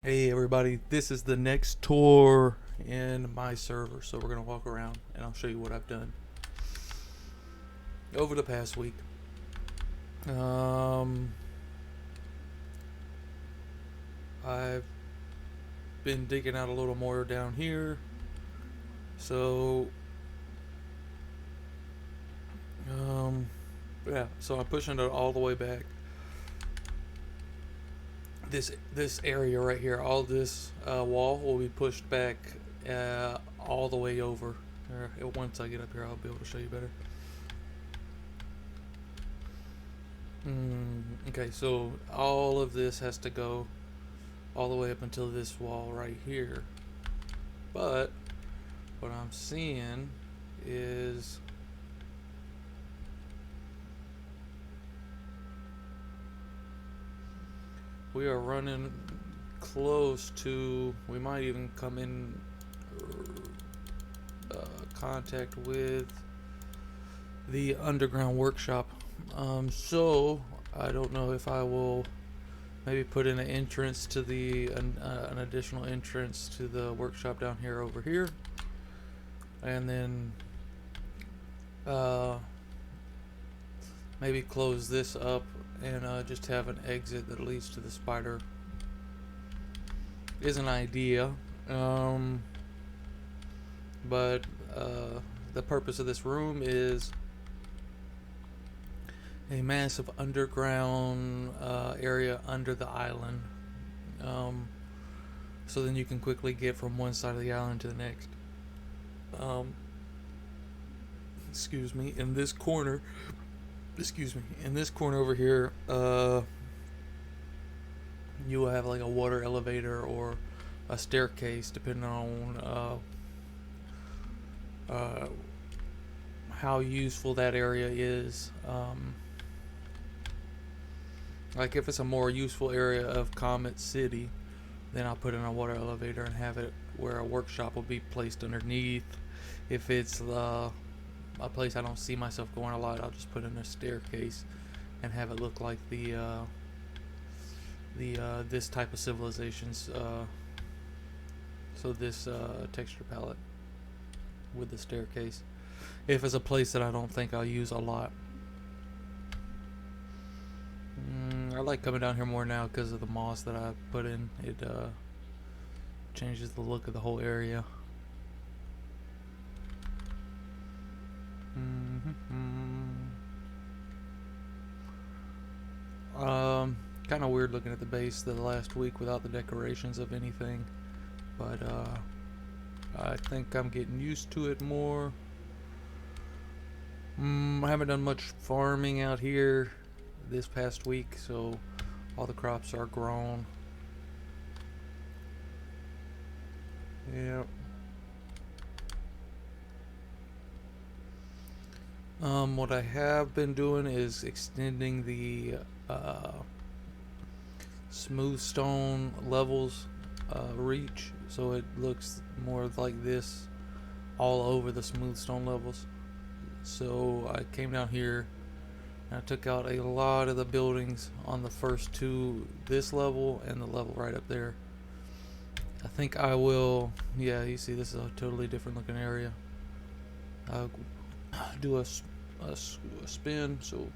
Hey everybody, this is the next tour in my server. So we're going to walk around and I'll show you what I've done over the past week. Um, I've been digging out a little more down here. So, um, so I'm pushing it all the way back. This area right here, all this wall will be pushed back all the way over. Once I get up here, I'll be able to show you better. Okay, so all of this has to go all the way up until this wall right here. But what I'm seeing is we are running close to, we might even come in contact with the underground workshop. So I don't know if I will maybe put in an entrance to an additional entrance to the workshop down here over here, and then maybe close this up and just have an exit that leads to the spider. Is an idea, but the purpose of this room is a massive underground area under the island, so then you can quickly get from one side of the island to the next. Excuse me. In this corner over here, you will have like a water elevator or a staircase, depending on how useful that area is. Like if it's a more useful area of Comet City, then I'll put in a water elevator and have it where a workshop will be placed underneath. If it's a place I don't see myself going a lot, I'll just put in a staircase and have it look like the this type of civilizations. So this texture palette with the staircase. If it's a place that I don't think I'll use a lot. I like coming down here more now because of the moss that I put in. It changes the look of the whole area. Kind of weird looking at the base the last week without the decorations of anything, but I think I'm getting used to it more. I haven't done much farming out here this past week, so all the crops are grown. Yep. What I have been doing is extending the smooth stone levels reach, so it looks more like this all over the smooth stone levels. So I came down here and I took out a lot of the buildings on the first two, this level and the level right up there. I think I will, yeah, you see this is a totally different looking area. I'll do a spin, so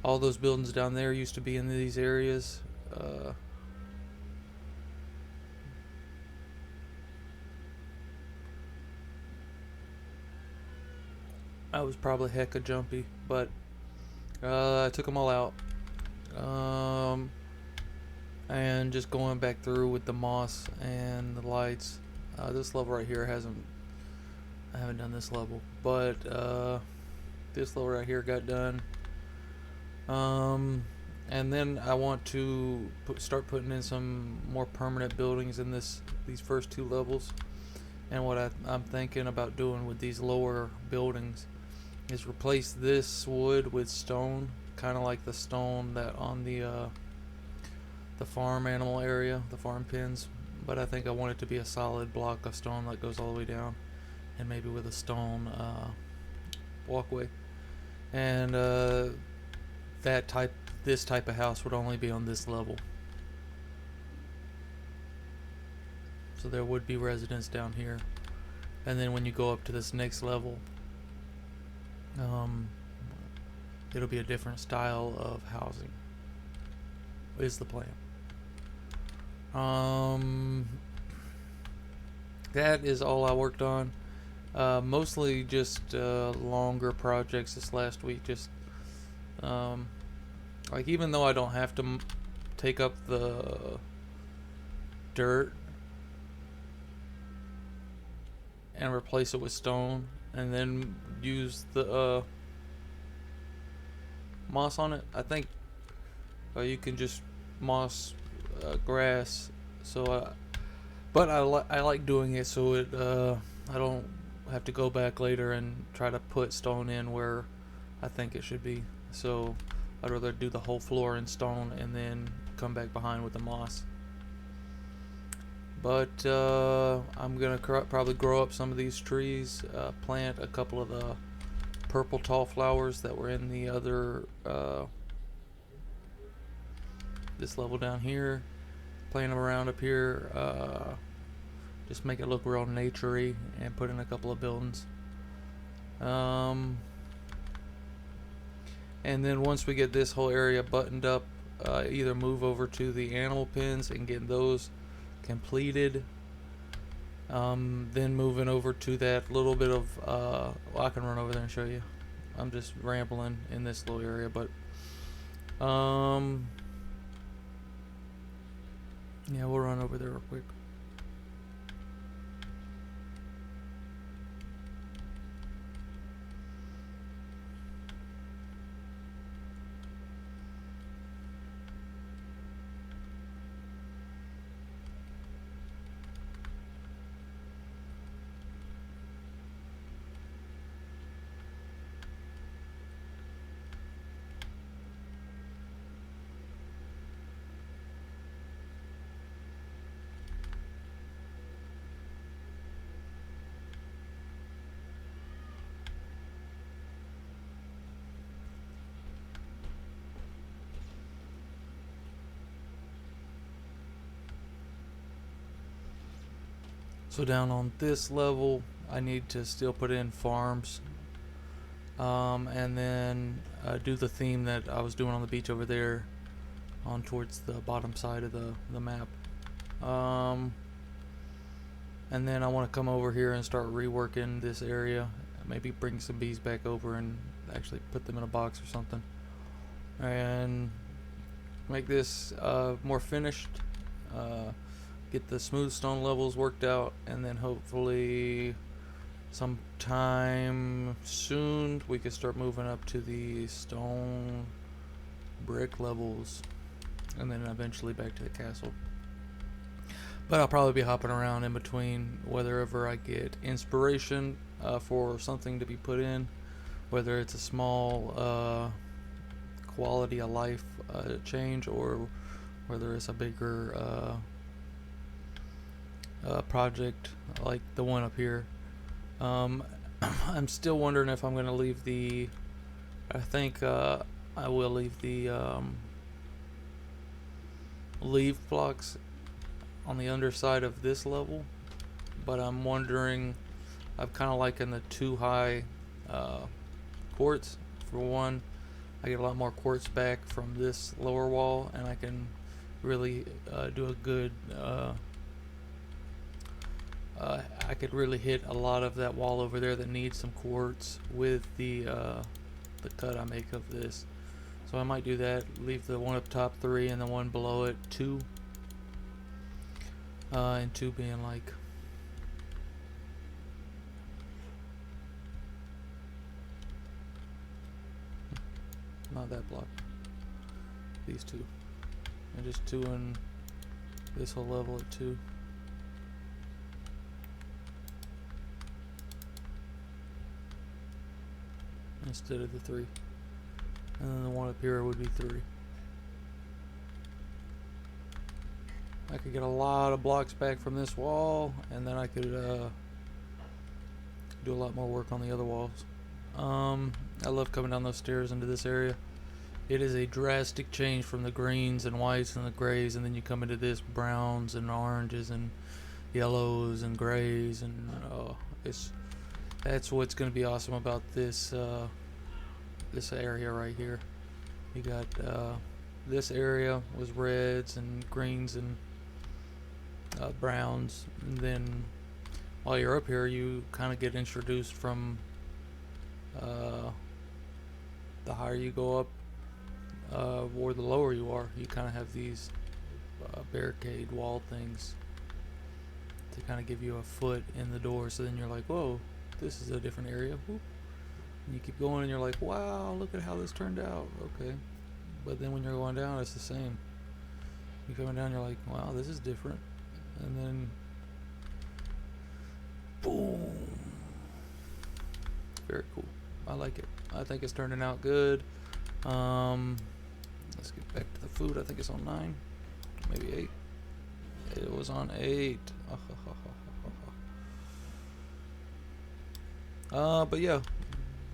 all those buildings down there used to be in these areas. I was probably hecka jumpy, but I took them all out. And just going back through with the moss and the lights. This level right here I haven't done this level, but this level right here got done. And then I want to start putting in some more permanent buildings in these first two levels. And what I'm thinking about doing with these lower buildings is replace this wood with stone, kind of like the stone that on the farm animal area, the farm pens. But I think I want it to be a solid block of stone that goes all the way down, and maybe with a stone walkway. And this type of house would only be on this level. So there would be residents down here. And then when you go up to this next level, it'll be a different style of housing, is the plan. That is all I worked on. Mostly just longer projects this last week. Just like, even though I don't have to take up the dirt and replace it with stone and then use the moss on it, I think you can just moss grass. So but I like doing it so it I don't have to go back later and try to put stone in where I think it should be. So I'd rather do the whole floor in stone and then come back behind with the moss. But I'm gonna probably grow up some of these trees, plant a couple of the purple tall flowers that were in the other this level down here, plant them around up here, just make it look real naturey, and put in a couple of buildings. And then once we get this whole area buttoned up, either move over to the animal pens and get those completed. Then moving over to that little bit of well, I can run over there and show you. I'm just rambling in this little area, but yeah, we'll run over there real quick. So down on this level, I need to still put in farms, and then do the theme that I was doing on the beach over there, on towards the bottom side of the map. And then I want to come over here and start reworking this area. Maybe bring some bees back over and actually put them in a box or something, and make this more finished. Get the smooth stone levels worked out, and then hopefully sometime soon we can start moving up to the stone brick levels, and then eventually back to the castle. But I'll probably be hopping around in between, wherever I get inspiration for something to be put in, whether it's a small quality of life change, or whether it's a bigger project like the one up here. I'm still wondering if I'm going to leave the, I think I will leave the leaf blocks on the underside of this level, but I'm wondering, I'm kind of liking the too high quartz. For one, I get a lot more quartz back from this lower wall, and I can really do a good I could really hit a lot of that wall over there that needs some quartz with the cut I make of this. So I might do that, leave the one up top 3 and the one below it 2, and 2 being like not that block, these 2, and just 2 in this whole level at 2. Instead of the 3, and then the one up here would be 3. I could get a lot of blocks back from this wall, and then I could do a lot more work on the other walls. I love coming down those stairs into this area. It is a drastic change from the greens and whites and the grays, and then you come into this browns and oranges, and yellows and grays, and it's that's what's going to be awesome about this area right here. You got this area was reds and greens and browns, and then while you're up here, you kind of get introduced from uh, the higher you go up, or the lower you are. You kind of have these barricade wall things to kind of give you a foot in the door. So then you're like, whoa, this is a different area. Whoop. And you keep going, and you're like, wow, look at how this turned out. Okay, but then when you're going down, it's the same. You're coming down, you're like, wow, this is different, and then boom. Very cool. I like it. I think it's turning out good. Let's get back to the food. I think it's on 9, maybe 8. It was on 8. But yeah,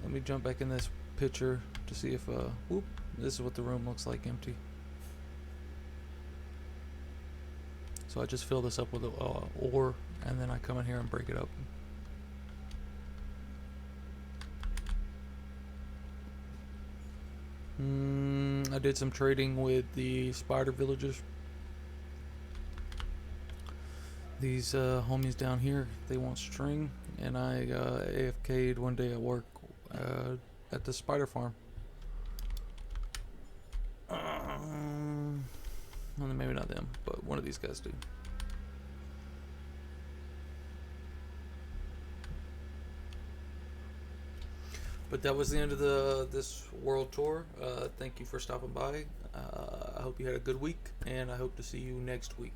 let me jump back in this picture to see if whoop, this is what the room looks like empty. So I just fill this up with ore, and then I come in here and break it up. I did some trading with the spider villagers. These homies down here, they want string, and I AFK'd one day at work at the spider farm. Well, maybe not them, but one of these guys do. But that was the end of this world tour. Thank you for stopping by. I hope you had a good week, and I hope to see you next week.